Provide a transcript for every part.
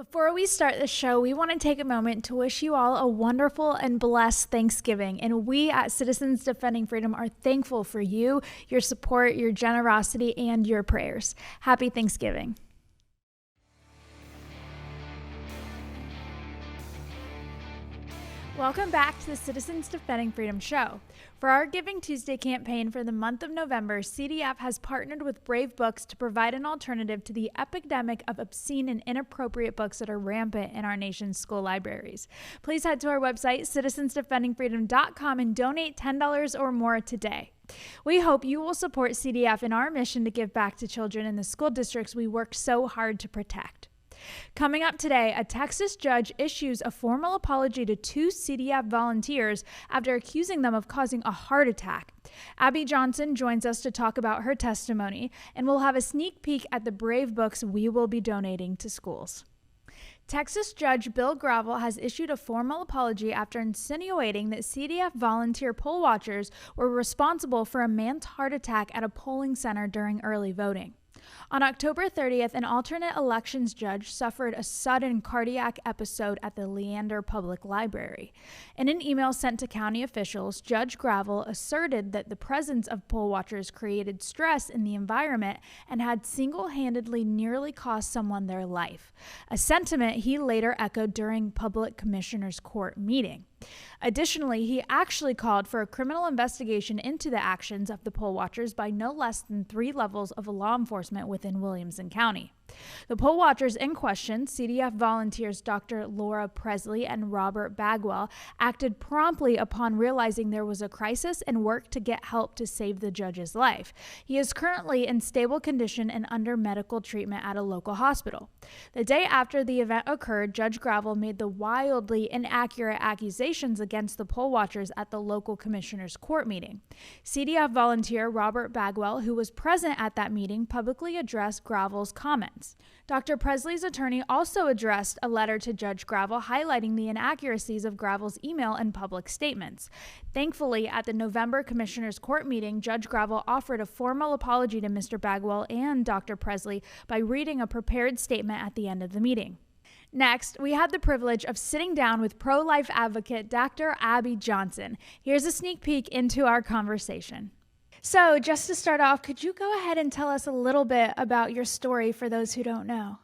Before we start the show, we want to take a moment to wish you all a wonderful and blessed Thanksgiving. And we at Citizens Defending Freedom are thankful for you, your support, your generosity, and your prayers. Happy Thanksgiving. Welcome back to the Citizens Defending Freedom show. For our Giving Tuesday campaign for the month of November, CDF has partnered with Brave Books to provide an alternative to the epidemic of obscene and inappropriate books that are rampant in our nation's school libraries. Please head to our website, citizensdefendingfreedom.com, and donate $10 or more today. We hope you will support CDF in our mission to give back to children in the school districts we work so hard to protect. Coming up today, a Texas judge issues a formal apology to two CDF volunteers after accusing them of causing a heart attack. Abby Johnson joins us to talk about her testimony, and we'll have a sneak peek at the Brave books we will be donating to schools. Texas Judge Bill Gravel has issued a formal apology after insinuating that CDF volunteer poll watchers were responsible for a man's heart attack at a polling center during early voting. On October 30th, an alternate elections judge suffered a sudden cardiac episode at the Leander Public Library. In an email sent to county officials, Judge Gravel asserted that the presence of poll watchers created stress in the environment and had single-handedly nearly cost someone their life, a sentiment he later echoed during Public Commissioner's Court meeting. Additionally, he actually called for a criminal investigation into the actions of the poll watchers by no less than 3 levels of law enforcement within Williamson County. The poll watchers in question, CDF volunteers Dr. Laura Presley and Robert Bagwell, acted promptly upon realizing there was a crisis and worked to get help to save the judge's life. He is currently in stable condition and under medical treatment at a local hospital. The day after the event occurred, Judge Gravel made the wildly inaccurate accusations against the poll watchers at the local commissioner's court meeting. CDF volunteer Robert Bagwell, who was present at that meeting, publicly addressed Gravel's comments. Dr. Presley's attorney also addressed a letter to Judge Gravel highlighting the inaccuracies of Gravel's email and public statements. Thankfully, at the November Commissioner's Court meeting, Judge Gravel offered a formal apology to Mr. Bagwell and Dr. Presley by reading a prepared statement at the end of the meeting. Next, we had the privilege of sitting down with pro-life advocate Dr. Abby Johnson. Here's a sneak peek into our conversation. So, just to start off, could you go ahead and tell us a little bit about your story for those who don't know?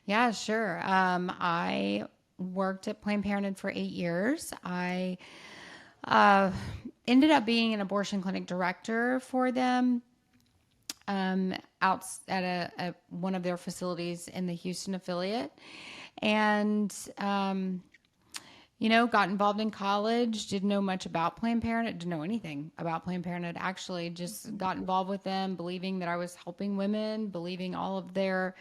Yeah, sure. I worked at Planned Parenthood for 8 years. I ended up being an abortion clinic director for them out at one of their facilities in the Houston affiliate. And got involved in college, didn't know much about Planned Parenthood, didn't know anything about Planned Parenthood, actually. Just got involved with them, believing that I was helping women, believing all of their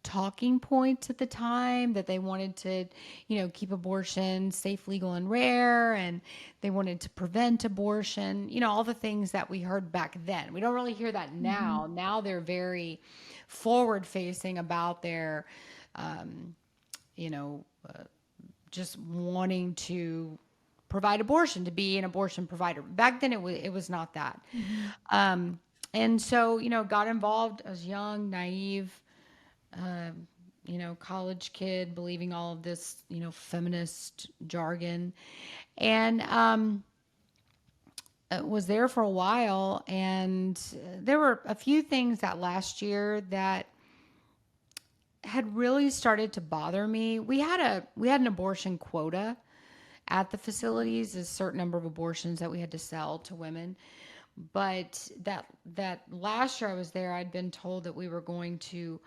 talking points at the time, that they wanted to, keep abortion safe, legal, and rare, and they wanted to prevent abortion, all the things that we heard back then. We don't really hear that now. Mm-hmm. Now they're very forward-facing about their, just wanting to provide abortion, to be an abortion provider. Back then, it was not that. Mm-hmm. And so, got involved. I was young, naive, college kid, believing all of this, feminist jargon. And was there for a while. And there were a few things that last year that had really started to bother me. We had an abortion quota at the facilities, a certain number of abortions that we had to sell to women. But that last year I was there, I'd been told that we were going to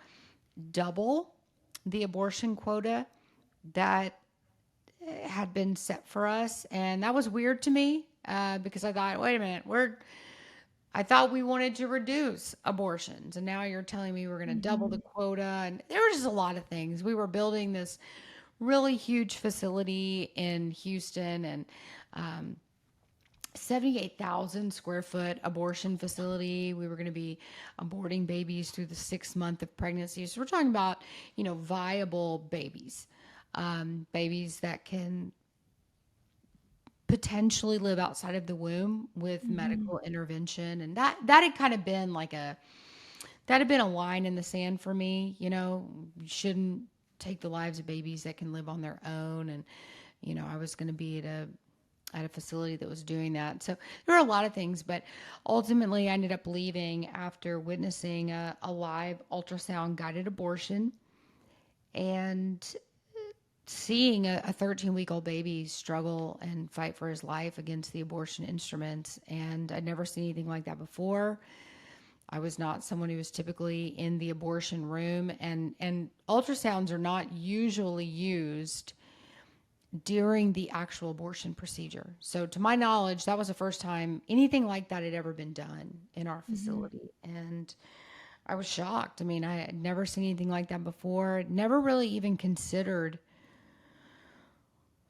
double the abortion quota that had been set for us. And that was weird to me because I thought, wait a minute, I thought we wanted to reduce abortions, and now you're telling me we're going to double the quota. And there were just a lot of things. We were building this really huge facility in Houston, and 78,000 square foot abortion facility. We were going to be aborting babies through the 6th month of pregnancy. So we're talking about, viable babies, babies that can potentially live outside of the womb with medical intervention. And that had kind of been that that had been a line in the sand for me. You shouldn't take the lives of babies that can live on their own. And, I was going to be at a facility that was doing that. So there were a lot of things, but ultimately I ended up leaving after witnessing a live ultrasound guided abortion and seeing a 13-week-old baby struggle and fight for his life against the abortion instruments. And I'd never seen anything like that before. I was not someone who was typically in the abortion room, and ultrasounds are not usually used during the actual abortion procedure. So to my knowledge, that was the first time anything like that had ever been done in our facility. And I was shocked. I mean, I had never seen anything like that before. Never really even considered,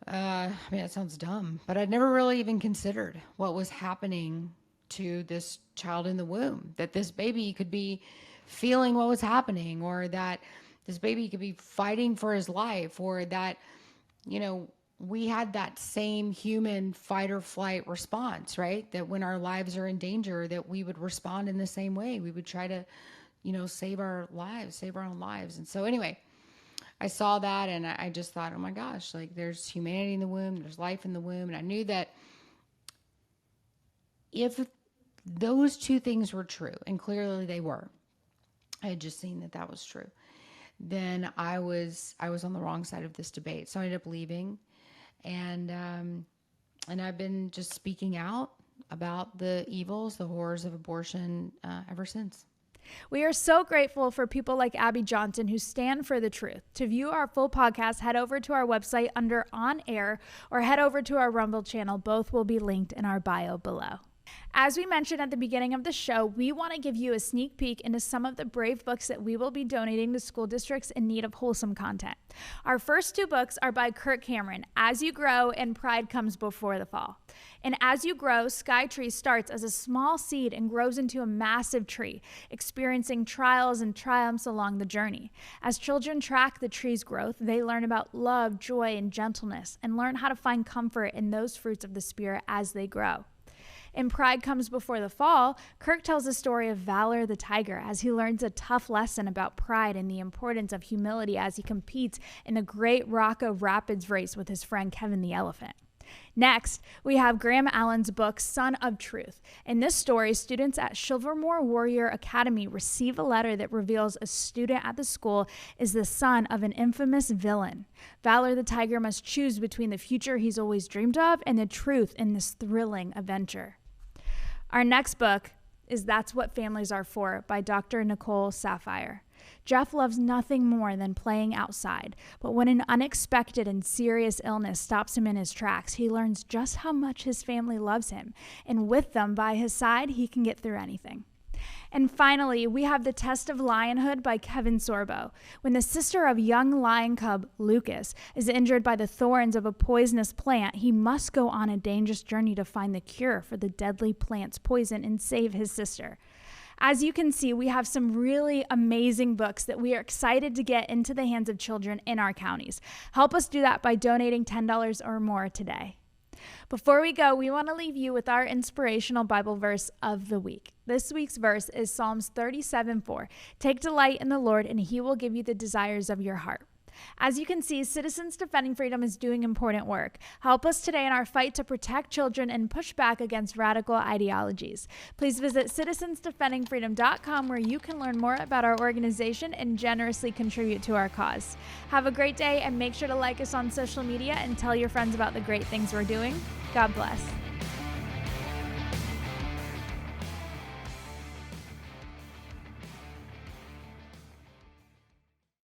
it sounds dumb, but I'd never really even considered what was happening to this child in the womb, that this baby could be feeling what was happening, or that this baby could be fighting for his life, or that, we had that same human fight or flight response, right? That when our lives are in danger, that we would respond in the same way. We would try to, save our lives, save our own lives. And so anyway, I saw that and I just thought, oh my gosh, like there's humanity in the womb, there's life in the womb. And I knew that if those two things were true, and clearly they were, I had just seen that was true, then I was on the wrong side of this debate. So I ended up leaving, and I've been just speaking out about the evils, the horrors of abortion ever since. We are so grateful for people like Abby Johnson who stand for the truth. To view our full podcast, head over to our website under On Air or head over to our Rumble channel. Both will be linked in our bio below. As we mentioned at the beginning of the show, we want to give you a sneak peek into some of the brave books that we will be donating to school districts in need of wholesome content. Our first two books are by Kirk Cameron, As You Grow and Pride Comes Before the Fall. In As You Grow, Sky Tree starts as a small seed and grows into a massive tree, experiencing trials and triumphs along the journey. As children track the tree's growth, they learn about love, joy, and gentleness, and learn how to find comfort in those fruits of the Spirit as they grow. In Pride Comes Before the Fall, Kirk tells the story of Valor the tiger as he learns a tough lesson about pride and the importance of humility as he competes in the Great Rocca Rapids race with his friend Kevin the elephant. Next, we have Graham Allen's book, Son of Truth. In this story, students at Silvermore Warrior Academy receive a letter that reveals a student at the school is the son of an infamous villain. Valor the tiger must choose between the future he's always dreamed of and the truth in this thrilling adventure. Our next book is That's What Families Are For by Dr. Nicole Saphier. Jeff loves nothing more than playing outside, but when an unexpected and serious illness stops him in his tracks, he learns just how much his family loves him, and with them by his side, he can get through anything. And finally, we have The Test of Lionhood by Kevin Sorbo. When the sister of young lion cub Lucas is injured by the thorns of a poisonous plant, he must go on a dangerous journey to find the cure for the deadly plant's poison and save his sister. As you can see, we have some really amazing books that we are excited to get into the hands of children in our counties. Help us do that by donating $10 or more today. Before we go, we want to leave you with our inspirational Bible verse of the week. This week's verse is Psalms 37:4. Take delight in the Lord, and he will give you the desires of your heart. As you can see, Citizens Defending Freedom is doing important work. Help us today in our fight to protect children and push back against radical ideologies. Please visit citizensdefendingfreedom.com where you can learn more about our organization and generously contribute to our cause. Have a great day and make sure to like us on social media and tell your friends about the great things we're doing. God bless.